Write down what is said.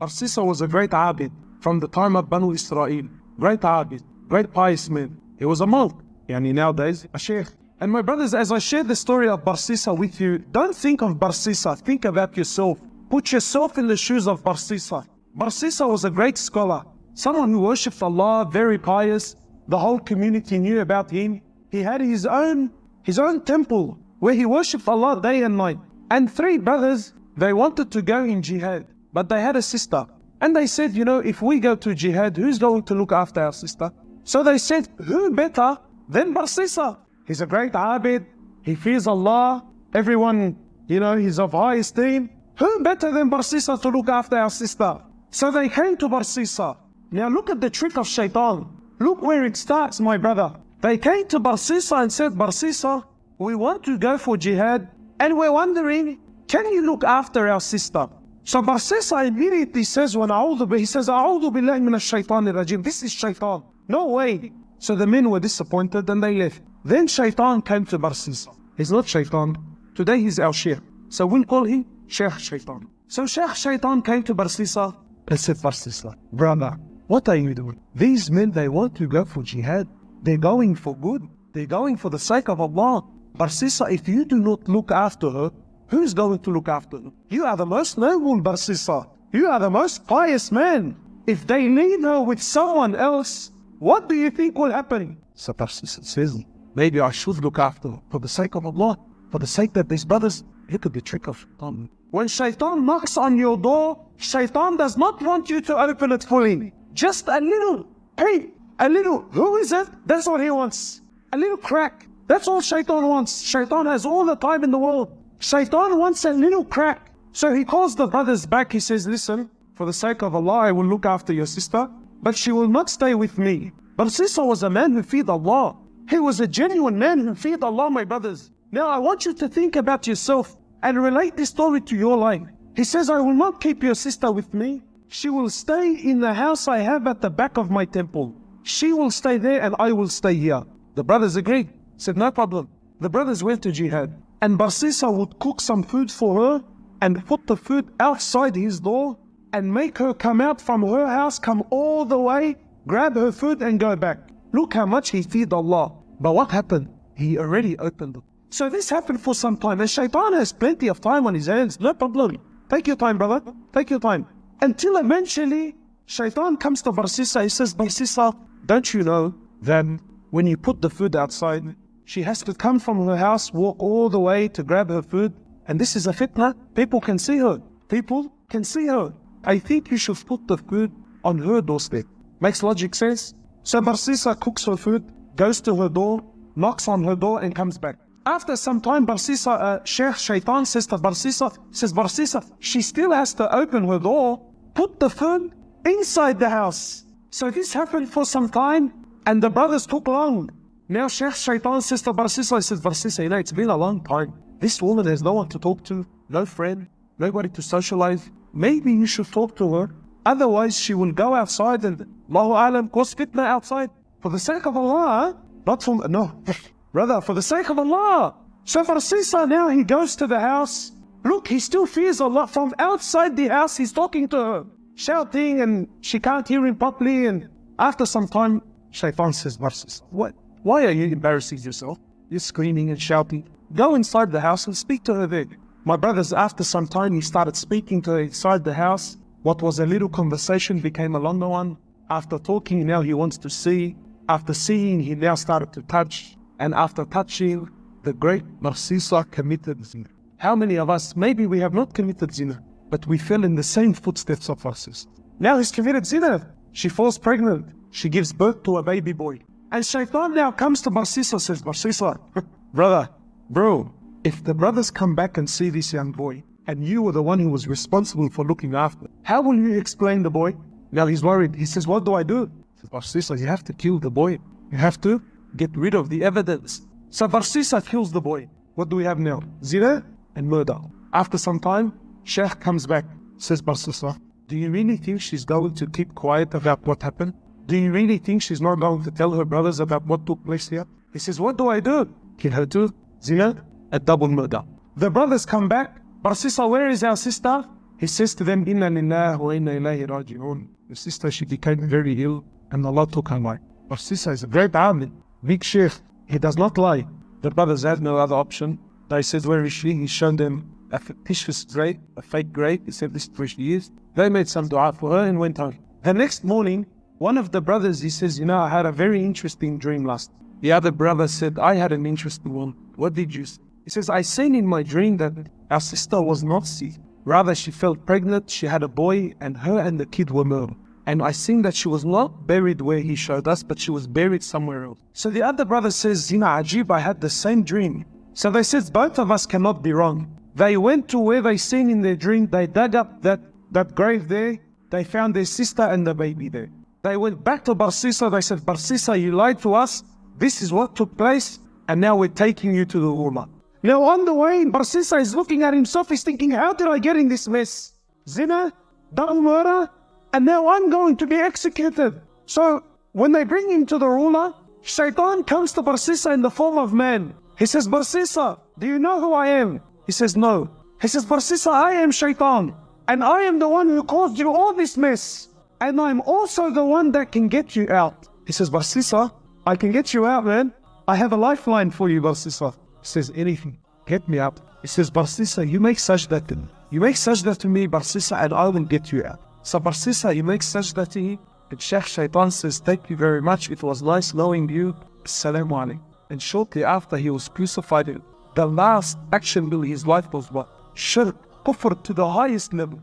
BarSisa was a great Abid from the time of Banu Israel. Great Abid, great pious man. He was a monk. Yani nowadays, a Sheikh. And my brothers, as I share the story of BarSisa with you, don't think of BarSisa, think about yourself. Put yourself in the shoes of BarSisa. BarSisa was a great scholar, someone who worshipped Allah, very pious. The whole community knew about him. He had his own temple where he worshipped Allah day and night. And 3 brothers, they wanted to go in jihad, but they had a sister. And they said, you know, if we go to jihad, who's going to look after our sister? So they said, who better than BarSisa? He's a great Abid, he fears Allah, everyone, you know, he's of high esteem. Who better than BarSisa to look after our sister? So they came to BarSisa. Now look at the trick of Shaitan. Look where it starts, my brother. They came to BarSisa and said, BarSisa, we want to go for jihad and we're wondering, can you look after our sister? So BarSisa immediately says, he says, A'udhu billahi minash shaitanir rajim. This is Shaitan. No way. So the men were disappointed and they left. Then Shaitan came to BarSisa. He's not Shaitan. Today he's our Sheikh. So we'll call him Sheikh Shaitan. So Sheikh Shaitan came to BarSisa and said, BarSisa, brother, what are you doing? These men, they want to go for jihad. They're going for good. They're going for the sake of Allah. BarSisa, if you do not look after her, who's going to look after her? You are the most noble, BarSisa. You are the most pious man. If they leave her with someone else, what do you think will happen? So BarSisa says, maybe I should look after her for the sake of Allah, for the sake that these brothers. Look at the trick of Shaitan. When Shaitan knocks on your door, Shaitan does not want you to open it fully. Just a little, hey, a little, who is it? That's what he wants. A little crack. That's all Shaitan wants. Shaitan has all the time in the world. Shaitan wants a little crack. So he calls the brothers back. He says, listen, for the sake of Allah, I will look after your sister, but she will not stay with me. BarSisa was a man who feared Allah. He was a genuine man who feared Allah, my brothers. Now I want you to think about yourself and relate this story to your life. He says, I will not keep your sister with me. She will stay in the house I have at the back of my temple. She will stay there and I will stay here. The brothers agreed. Said, no problem. The brothers went to jihad. And BarSisa would cook some food for her and put the food outside his door and make her come out from her house, come all the way, grab her food and go back. Look how much he feared Allah. But what happened? He already opened it. So this happened for some time. And Shaitan has plenty of time on his hands. No problem. Take your time, brother. Take your time. Until eventually, Shaitan comes to BarSisa. He says, BarSisa, don't you know that when you put the food outside, she has to come from her house, walk all the way to grab her food. And this is a fitna. People can see her. People can see her. I think you should put the food on her doorstep. Makes logic sense? So BarSisa cooks her food, goes to her door, knocks on her door and comes back. After some time, BarSisa, Sheikh Shaitan says to BarSisa, she still has to open her door, put the food inside the house. So this happened for some time and the brothers took long. Now Sheikh Shaitan says to BarSisa, you know, it's been a long time. This woman has no one to talk to, no friend, nobody to socialize. Maybe you should talk to her. Otherwise she will go outside and Allahu Alam cause fitna outside. For the sake of Allah, not from, no. Brother, for the sake of Allah. So BarSisa now he goes to the house. Look, he still fears Allah. From outside the house, he's talking to her, shouting, and she can't hear him properly. And after some time, Shaitan says, BarSisa, what? Why are you embarrassing yourself? You're screaming and shouting. Go inside the house and speak to her there. My brothers, after some time, he started speaking to her inside the house. What was a little conversation became a longer one. After talking, now he wants to see. After seeing, he now started to touch. And after touching, the great BarSisa committed zina. How many of us, maybe we have not committed zina, but we fell in the same footsteps of BarSisa. Now he's committed zina. She falls pregnant. She gives birth to a baby boy. And Shaitan now comes to BarSisa, says, BarSisa, bro, if the brothers come back and see this young boy, and you were the one who was responsible for looking after, how will you explain the boy? Now he's worried. He says, what do I do? He says, BarSisa, you have to kill the boy. You have to get rid of the evidence. So BarSisa kills the boy. What do we have now? Zina and murder. After some time, Sheikh comes back, says, BarSisa, do you really think she's going to keep quiet about what happened? Do you really think she's not going to tell her brothers about what took place here? He says, what do I do? Kill her too? Zina and double murder. The brothers come back. BarSisa, where is our sister? he says to them, Inna lillahi wa inna ilayhi raji'un. The sister, she became very ill and Allah took her life. BarSisa is a great Abid, big Sheikh. He does not lie. The brothers had no other option. They said, where is she? He showed them a fictitious grave, a fake grave. He said, this is where she is. They made some dua for her and went home. The next morning, one of the brothers, he says, I had a very interesting dream last night. The other brother said, I had an interesting one. What did you see? He says, I seen in my dream that our sister was not sick. Rather, she felt pregnant, she had a boy, and her and the kid were murdered. And I seen that she was not buried where he showed us, but she was buried somewhere else. So the other brother says, Zina, Ajib, I had the same dream. So they said, both of us cannot be wrong. They went to where they seen in their dream, they dug up that grave there, they found their sister and the baby there. They went back to BarSisa, they said, BarSisa, you lied to us, this is what took place, and now we're taking you to the ulama. Now on the way, BarSisa is looking at himself, he's thinking, how did I get in this mess? Zina, double murder, and now I'm going to be executed. So when they bring him to the ruler, Shaitan comes to BarSisa in the form of man. He says, BarSisa, do you know who I am? He says, no. He says, BarSisa, I am Shaitan, and I am the one who caused you all this mess. And I'm also the one that can get you out. He says, BarSisa, I can get you out, man. I have a lifeline for you, BarSisa. He says, anything, get me out. He says, BarSisa, you make sajda to me. You make sajda to me, BarSisa, and I will get you out. So BarSisa, you make sajda to him. And Sheikh Shaitan says, thank you very much. It was nice knowing you. Assalamu alaikum. And shortly after he was crucified, the last action in his life was what? Shirk, kufr to the highest level.